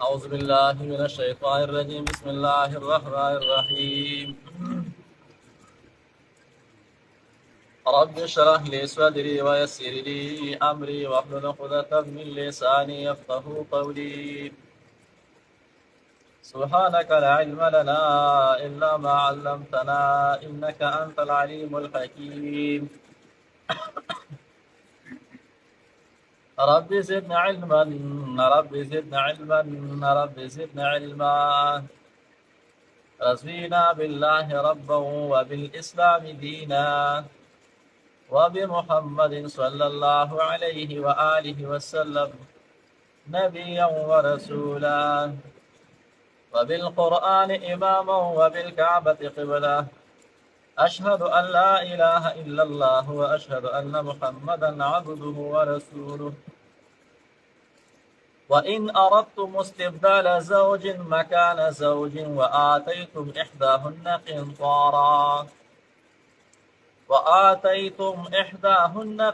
أعوذ بالله من الشيطان الرجيم. بسم الله الرحمن الرحيم. رب اشرح لي صدري ويسر لي أمري واحلل عقدة من لساني يفقه قولي. سبحانك لا علم لنا إلا ما علمتنا إنك أنت العليم الحكيم. رب زدنا علما، رب زدنا علما، رب زدنا علما. رضينا بالله ربا وبالإسلام دينا وبمحمد صلى الله عليه وآله وسلم نبيا ورسولا وبالقرآن إماما وبالكعبة قبلة. أشهد أن لا إله إلا الله وأشهد أن محمدا عبده ورسوله. وإن أردتم استبدال زوج مكان زوج وآتيتم إحداهن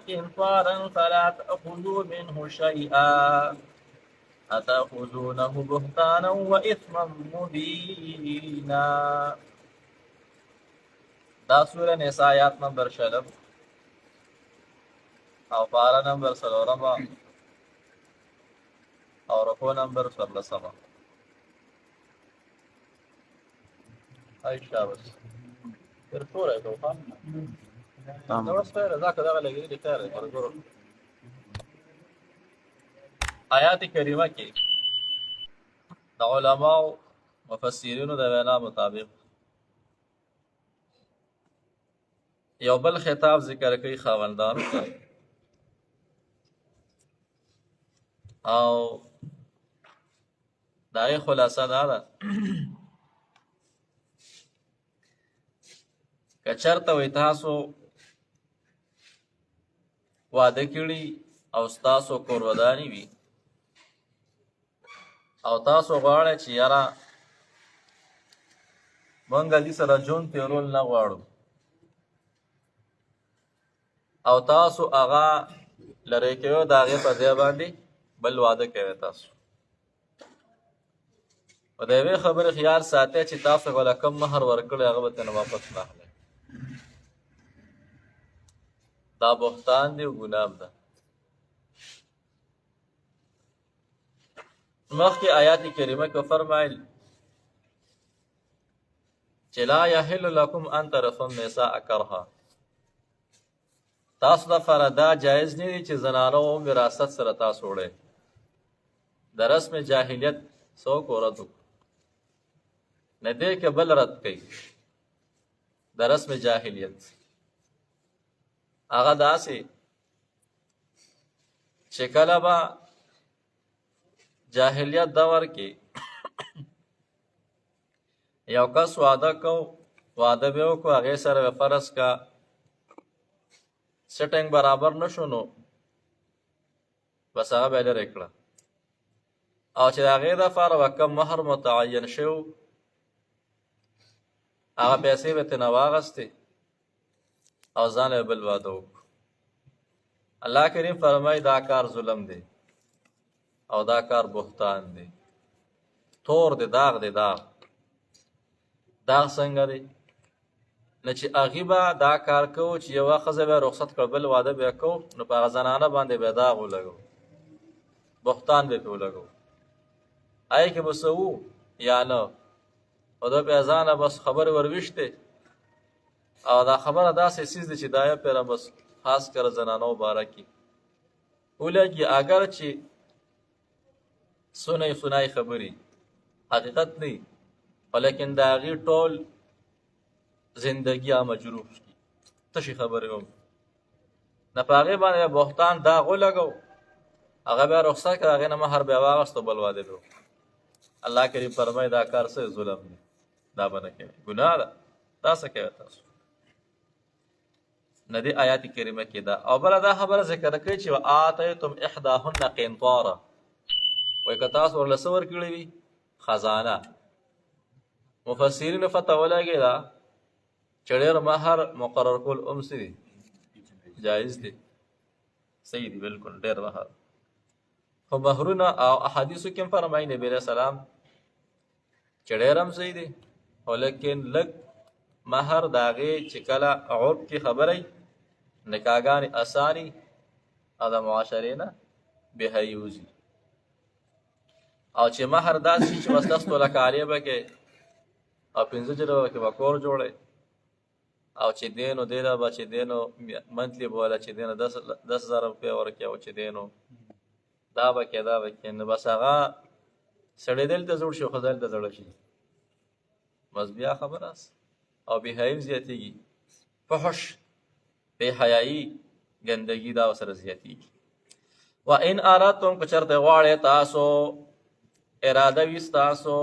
قنطارا فلا تأخذوا منه شيئا أتأخذونه بهتانا وإثما مبينا. دا سورة نساء آیات نمبر شلم او پارا نمبر سلورما او رکو نمبر سلسما. عائشہ بس پھر ټول ہے تو خان نو بس خیر ذاک دغه لګی دي خیر ورګورو. آیات کریمه کې د علماء مفسرینو د وینا مطابق یو بل خطاب ذکر کوي خاوندانو ته او دای خلاصه دا ده که چېرته وایي تاسو واده کړي او ستاسو کور ودانې وي او تاسو غواړئ چې یاره موږ دې سره ژوند تېرول نه غواړو او تاسو هغه لرې کوئ د هغې په ځای باندې بل واده کوئ. تاسو په د یوې خبرې خیال ساتئ چې تاسو له کوم مهر ورکړی هغه به ترې واپس نه اخلئ. دا بهتان دی او ګناه ده. مخکې آیات کریمه کې فرمایل چې لا یحل لکم ان ترثوا النساء کرها. تاسو لپاره دا جایز نه دی چې زنانه او وراثت سره تاسو وړئ. د رسم جاهلیت څوک ورد نه دی که بل رد کوي. د رسم جاهلیت هغه داسې چې کله به جاهلیت دور کې یو کس واده به وکړو هغې سره به فرض کا سټینګ برابر نشو نو بس هغه به یې لرې کړه او چې د هغې دپاره به کوم مهر متعین شو هغه پیسې به ترېنه واخیستې او ځان یې بل واده وکړو. الله کریم فرمایي دا کار ظلم دی او دا کار بهتان دی. تور دی، داغ دی. داغ څنګه دی؟ نه چې هغې به دا کار کوو چې یوه ښځه به رخصت کړ بل واده به یې کوو نو په هغه زنانه باندې به یې داغ ولګو، بهتان به یې پرې ولګو. هغې کې به څه وو یا نه او ده بیا ځانه بس خبرې ورویشتې او دا خبره داسې څیز دی چې دا یې پرې بس خاص کر زنانو باره کې ولګي. اگر چې سنای خبرې حقیقت نه وي خو لیکن د هغې ټول زندگی مجروح کی تشي خبرې هم نه په هغې باندې بهتان داغ ولګو هغه بیا رخصت کړه هغې نه مهر بیا واخیستو بل واده به وکړو. الله کریم فرمایي دا کار څه ظلم دی، دا به نه کوئ، ګناه ده. دا څه کوئ تاسو؟ نه دې آیات کریمه کې ده. او بله دا خبره ذکر کوي چې وآتیتم احداهن قنطارا، وایي که تاسو ورله څه ورکړي وي خزانه. مفسرینو فتح ولګې ده چې ډېر مهر مقرر کول هم څه دي؟ جایز دی، صحیح دی، بلکل ډېر مهر. خو مهرونه او احادیثو کې فرمایي نبی علیہ السلام چې ډېر هم صحیح دی خو لیکن لږ مهر د هغې چې کله عرف کې خبره نکاحګانې اساني او د معاشرې نه بېحیي وځي او چې مهر داسې شي چې بس 10 توله کالي به کې او 15 جربه به کې به کور جوړی او چې دی نو دی له به چې دی نو منتلي به وله چې دی نو 10,000 روپۍ ورکړي او چې دی نو دا به کې دا به کې نو بس هغه سړی دلته زوړ شي او ښځه دلته زړه شي بس بیا خبره او بېحیایي زیاتېږي فحش بېحیایي ګندګي دا ورسره زیاتېږي و ان ارادتم که چېرته غواړئ تاسو اراده وي ستاسو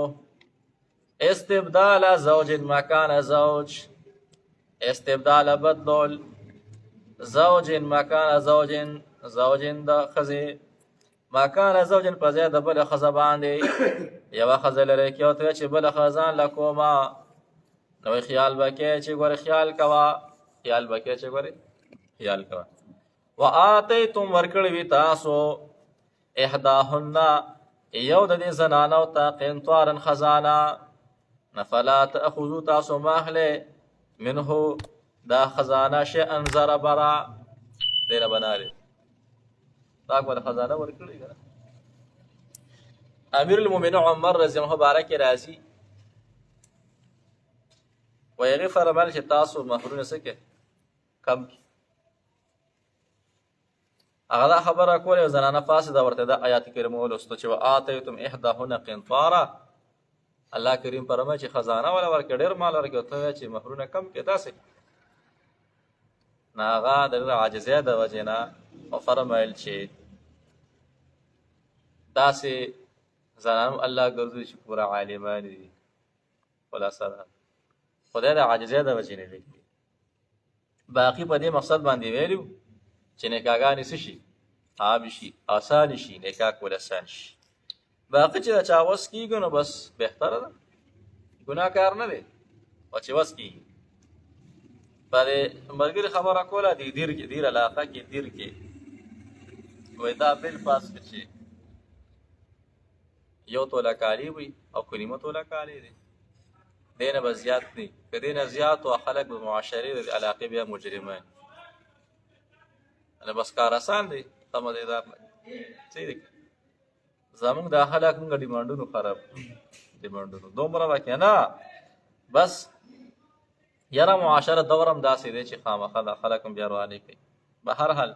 استبدال زوج مکان زوج استبدال بدلول زوج مکان زوج د ښځې مکان زوج په ځای د بلې ښځه باندې یوه ښځه لرې کې ورته چې بله ښځه له کومه نو خیال به کې چې ګورې خیال کوه خیال به کې چې ګورې خیال کوه و آتیتم ورکړی وي تاسو احداهن یو د دې زنانو ته قنطارا خزانه فلا تأخذوا تاسو ماخلې منه دا خزانه شیئا زره برا دیره بنارې دا به خزانه ورکړي کنه امیر المؤمنین عمر رضی الله باره کې راځي و هغې فرمایل چې تاسو مهرونه څه کې کم کړي هغه دا خبره کوله یو زنانه فاسده ورته دا آیات کریمه ولوستو چې وآتیتم احداهن قنطارا الله کریم فرمایي چې خزانه ولا ورکړي ډېر مال ورکړي ورته وایي چې مهرونه کم کړي داسې نه هغه د عاجزۍ د وجې نه فرمایل چې داسې زنانو الله ګرځوي چې پوره عالمان دي خلاصه ده خدای د عاجزۍ د وجې نه لیکلي باقي په دې مقصد باندې ویلو چې نکاحګانې څه شي عام شي اسانه شي نکاح کول اسان شي باقي چې د چا وس کېږي نو بس بهتره ده ګناه کار نه دی او چې وس کېږي په دې ملګري خبره کوله دې دیر علاقه کې دیر کې وایي دا بل پاس کې چې یو توله کالي وي او کلمه توله کالي دی دې نه به زیات دی که دې نه زیات و خلک به معاشرې د علاقې بیا مجرمان بس کار آسان دی سمه دی دا صحیح دی زمونږ دا خلک موږ ډیمانډونو خراب ډیمانډونو دومره به که نه بس یاره معاشره دور هم داسې دی چې خامخا دا خلک هم بیا روانې کوي به هر حال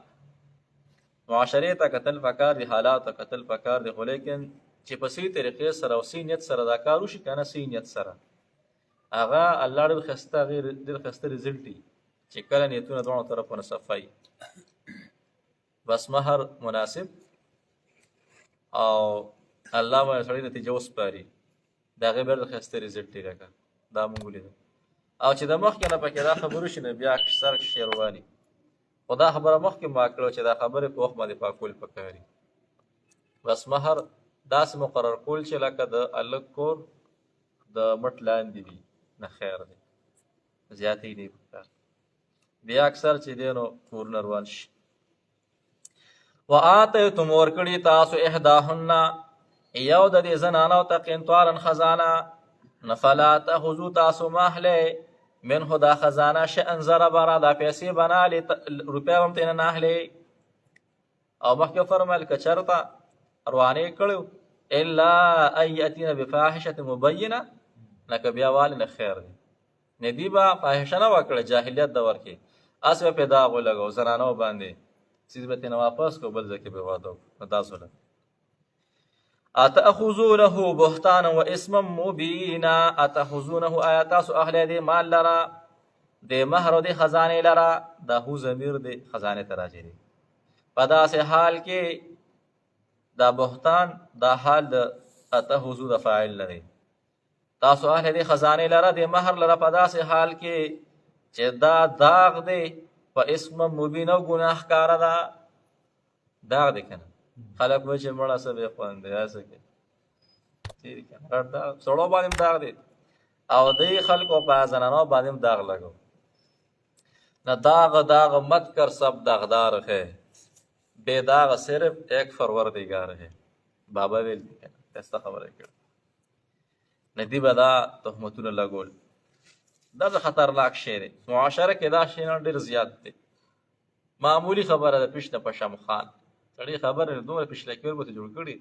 معاشرې ته کتل پکار دی حالات ته کتل پکار دی خو لیکن چې په صحیح طریقې سره او صحیح نیت سره دا کار وشي که نه صحیح نیت سره هغه الله ډېر ښایسته هغې ډېر ښایسته رزلټ وي چې کله نیتونه دواړو طرفونه صفایي بس مهر مناسب او الله باندې سړی نتیجه وسپاري د هغې بیا ډېر ښایسته رزلټ دی لکه دا مونږ ولیدل او چې د مخکې نه پکې دا خبرې وشي نو بیا اکثر شی رواني خو دا خبره مخکې ما کړه چې دا خبرې په وخت باندې پاکول پکار دي بس مهر داسې مقرر کول چې لکه د هلک کور د مټ لاندې وي نه خیر دی زیاتې دی پکار بیا اکثر چې دی نو کورونه روان شي و آتیتم ورکړي تاسو احداهن یو د دې زنانو ته قنطارا خزانه فلا تأخذوا تاسو ماخلې منه دا خزانه شیئا زره برا دا پیسې بنالې روپۍ هم ترېنه نه اخلې او مخکې فرمایل که چېرته روانې کړو الا ان یأتین بفاحشة مبینه لکه بیا والې نه خیر دی نه دي به فاحشه نه وکړه جاهلیت دور کې اس به پې داغ ولګو زنانو باندې چیز به ترېنه واپس کړو بل ځای کې به واده وکړو نو تاسو له اتأخذونه بهتانا و اسما مبینا اتأخذونه آیا تاسو اخلی دی مال لرا دی مهر و دی خزانه لرا دا هو ضمیر دی خزانه تراجی دی په داسې حال کې دا بهتان دا حال د اتأخذو د فاعل لري تاسو اخلی دی خزانه لرا دی مهر لرا په داسې حال کې چې دا داغ دی په اسم مبین او ګناه کاره ده داغ دی کنه خلک به چې مړه څه به خوند دی هسې کې تېرې کنه رټ داغ سړو باندې هم داغ دی او دی خلکو په زنانو باندې هم داغ لګو نہ داغ مت کر سب داغدار ہے بے داغ صرف ایک پروردگار ہے بابا ویل دي کنه تاسو خبره کړه ندی به دا تهمتونه لګول دا خطرناک شی دی معاشره کې دا شی نه ډېر زیات دی معمولی خبره ده پیش نه پشم خان سړی خبره دومره پیشلکي ورته جوړ کړي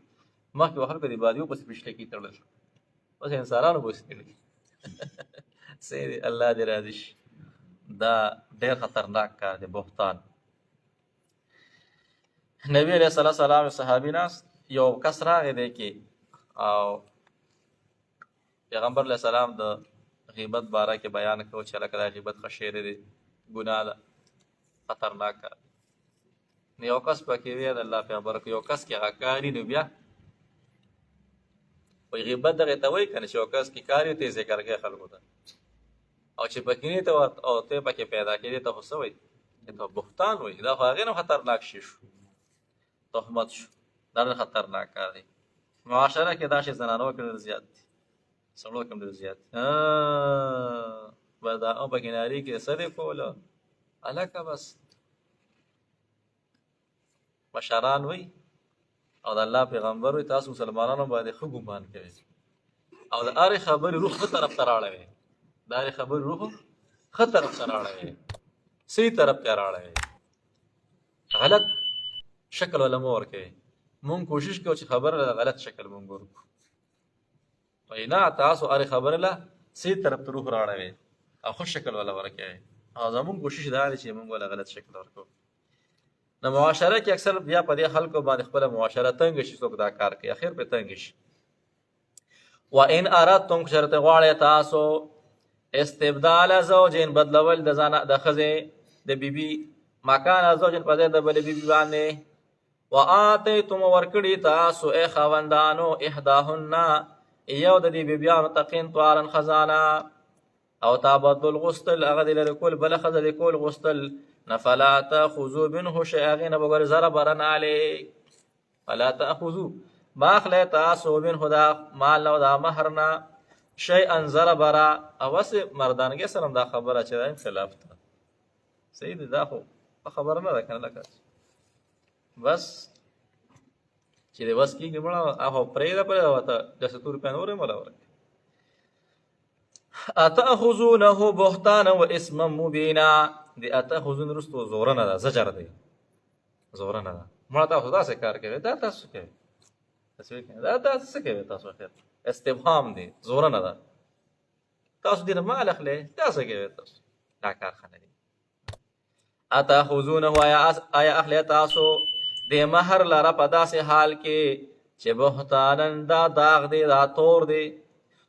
مخکې خلکو د بادیو پسې پیشلکي تړل بس انسانانو پسې تړي سید الله دې راضي شي دا ډېر خطرناک کار دی بهتان نبی علیہ السلام صحابي ناس یو کس راغی دی کې او پیغمبر علیہ السلام د غیبت باره کې بیان کوي چې لکه دا غیبت ښه شی دی ګناه ده خطرناک کار نو یو کس پکې وی د الله پیغمبر یو کس کې هغه کاري نو بیا وایي غیبت دغه ته وایي که نه چې یو کس کې کار یې ته یې ذکر کوي خلکو ته او چې پکې نه ته او ته پکې پیدا کېدې ته خو څه وایي ته بهتان وایي دا خو هغې نه خطرناک شی شو تهمت شو دا ډېر خطرناک کار دی معاشره کې دا شی زنانو کې ډېر زیات دی سړو کې ډېر زیات به دا او پکې ناري کې څه دی کوله هلکه بس مشران وایي او د الله پیغمبر وایي تاسو مسلمانانو باندې ښه ګمان کوئ او د هرې خبرې روح ښه طرف ته راړوئ د هرې خبرې روح ښه طرف ته راړوئ صحیح طرف ته راړوئ غلط شکل ولا مه ورکوئ مونږ کوشش کوو چې خبره له غلط شکل مونږ ورکړو وایي نه تاسو هرې خبرې له صحیح طرف ته روح راړوئ او ښه شکل ولا ورکوئ او زمونږ کوشش دا دی چې مونږ ولا غلط شکل ورکړو نو معاشره کې اکثر بیا په دې خلکو باندې خپله معاشره تنګ شي څوک دا کار کوي اخر پرې تنګ شي وان اردتم که چېرته غواړئ تاسو استبدال زوجین بدلول د ښځې د بیبي مکان زوجین په ځای د بلې بیبي باندې وآتیتم ورکړي تاسو ای خاوندانو احداهن یو د دې بیبیانو ته قنطارا خزانه او تابدل غسل هغه د لرې کول بله ښځه د کول غسل فلا تأخذوا منه شيئا غین بغیر ضربا علیک فلا تأخذوا ما اخلی تاسو منه دا مال او دا مهرنا شیئا ضربا اوس مردانګۍ سره دا خبره چې دا خلاف ده صحیح دی دا خو خبره نه ده که نه لکه بس چې د بس کېږي مړه هغه پرېږده ورته داسې تور روپۍ نورې موله ورکړي اتأخذونه بهتانا و اسما مبینا د اتأخذون رستو زورنه ده زجر دی زورنه ده مړه تاسو داسې کار کوي دا تاسو کوي دا تاسو څه کوي تاسو خیر استبهام دی زورنه ده تاسو دې نه مال اخلئ دا څه کوي تاسو دا کار ښه نه دی اتأخذونه آیا اخلی تاسو د مهر لره په داسې حال کې چې بهتانن دا داغ دی دا تور دی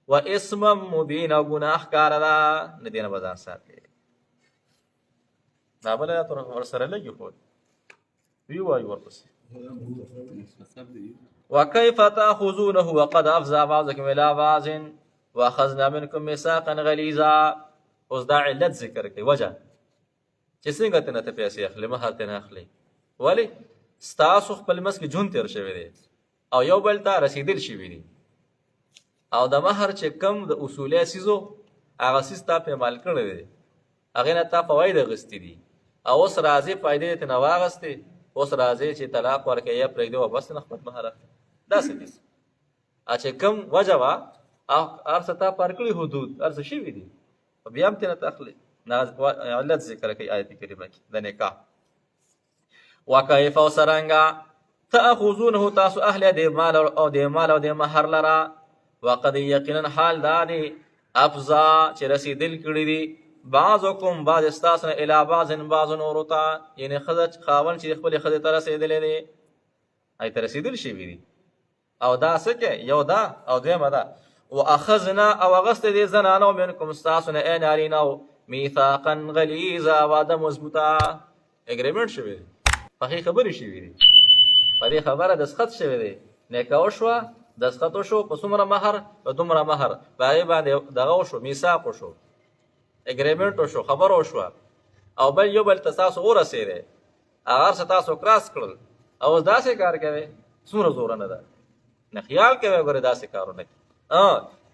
و اسم مبین او ګناه ښکاره ده نه دې نه به ځان ساتي دا بله آیات ورسره لږي خو وی وایو ورپسې وکیف تأخذونه وقد افضى بعضکم الی بعض واخذنا منکم میثاقا غلیظا اوس دا علت ذکر کوي وجه چې څنګه ته نه ته پیسې اخلي مهر ته نه اخلي ولې ستاسو خپل منځ کې ژوند تېر شوی دی او یو بل ته رسېدل شوي دي او د مهر چې کم د اصولي څیزو هغه څیز تا پیمال کړی دی هغې نه تا فواید اخیستي دي او اوس راځې فایدې یې ترې نه واخیستې اوس راځې چې طلاق ورکوې یا پرېږدې او بس نه خپل مهر اخلي داسې دي چې کم وجه وه هر څه تا پار کړي حدود هر څه شوي دي بیا هم ترې نه ته اخلي علت ذکر کوي آیت کریمه کې د نکاح وکیف او څرنګه تأخذونه تاسو اهلی د مال او د مهر لره وقد یقینا حال دا دی افضا چې رسېدل کړي دي بعضکم بعض ستاسو نه الی بعض بعض نورو ته یعنې ښځه خاوند چې خپلې ښځې ته رسېدلی دی هغې ته رسېدل شوي دي او دا څه کې یو دا او دویمه ده واخذنا او اغسطې دې زنانو منکم ستاسو نه ای نارینهو میثاقا غلیظا وعده مضبوطه اګریمنټ شوی دی پخې خبرې شوي دي په دې خبره دستخط شوی دی نکاح وشوه دستخط وشو په څومره مهر په دومره مهر په هغې باندې دغه وشو میثاق وشو اګریمنټ وشو خبره وشوه او بل یو بل ته تاسو ورسېدی هغه هر څه تاسو کراس کړل او اوس داسې کار کوئ څومره زورنه ده نه خیال کوئ ګورې داسې کارونه کوي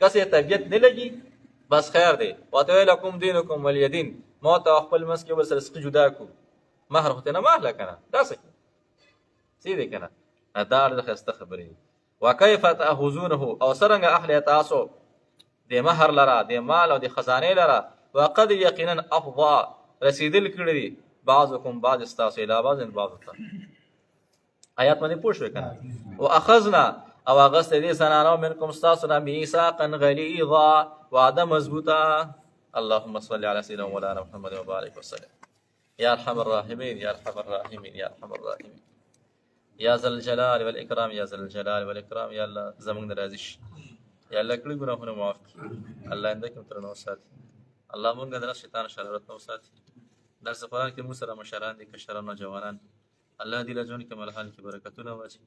کس یې طبیعت نه لګي بس خیر دی واته لکم دینکم ولی دین ما ته خپل منځ کې ورسره څه جدا کړو مهر خو ته نه مه اخله که نه داسې څه دی که نه دا ډېره ښایسته خبرې دي وکیف تأخذونه او څرنګه اخلي تاسو د مهر لره د مال او د خزانې لره وقد یقینا افضا رسیدل کړي دي بعضکم بعض استاسو الی بعض بعض ته آیات باندې پوه شوې کنه واخذنا او اغست دې زنانو منکم استاسو نه میثاقا غلیظا وعده مضبوطه اللهم صل على سيدنا مولانا محمد وبارك وسلم يا ارحم الراحمين يا ارحم الراحمين يا ارحم الراحمين يا ذا الجلال والاكرام يا ذا الجلال والاكرام يا الله زمون راضي شي يا الله کړي ګناهونه معاف کړي الله اندکم تر نو ساتي الله مونږ د شیطان شرارت نو ساتي درس قرآن کې موږ سره مشران دي کشران او جوانان الله دې له ژوند کې ملحال کې برکتونه واچي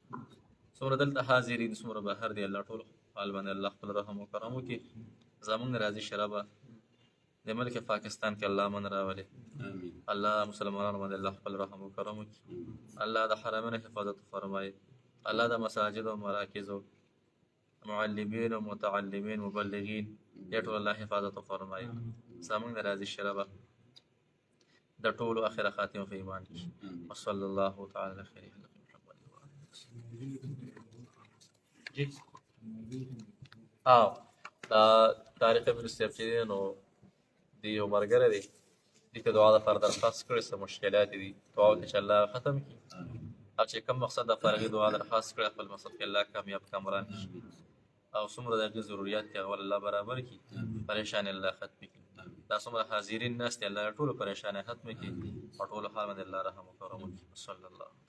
څومره دلته حاضرین څومره بهر دي الله ټول حال باندې الله خپل رحم او کرم وکړي زمونږ راضي شرابه د ملک پاکستان کې الله من راولي الله مسلمانانو باندې الله خپل رحم او کرم وکړي الله د حرمین حفاظت فرمایي الله د مساجد او مراکز او معلمین او متعلمین مبلغین دې ټول الله حفاظت فرمایي زمونږ راضي شرابه د ټولو اخره خاتمه په ایمان کې وصلی الله تعالی علی خیر محمد جی دا طارق ابن سیف چې نو دی یو مرګره دی دې ته دعا د فرض درخواست کړې سم مشکلات دي دعا وکړه چې الله ختم کړي او چې کوم مقصد د فرغي دعا درخواست کړې خپل مقصد کې الله کامیاب کامران او څومره د ضرورت کې اول الله برابر کړي پریشان الله ختم کړي دا څومره حاضرین ناست الله ټول پریشان ختم کړي او ټول حال باندې الله رحم وکړي صلی الله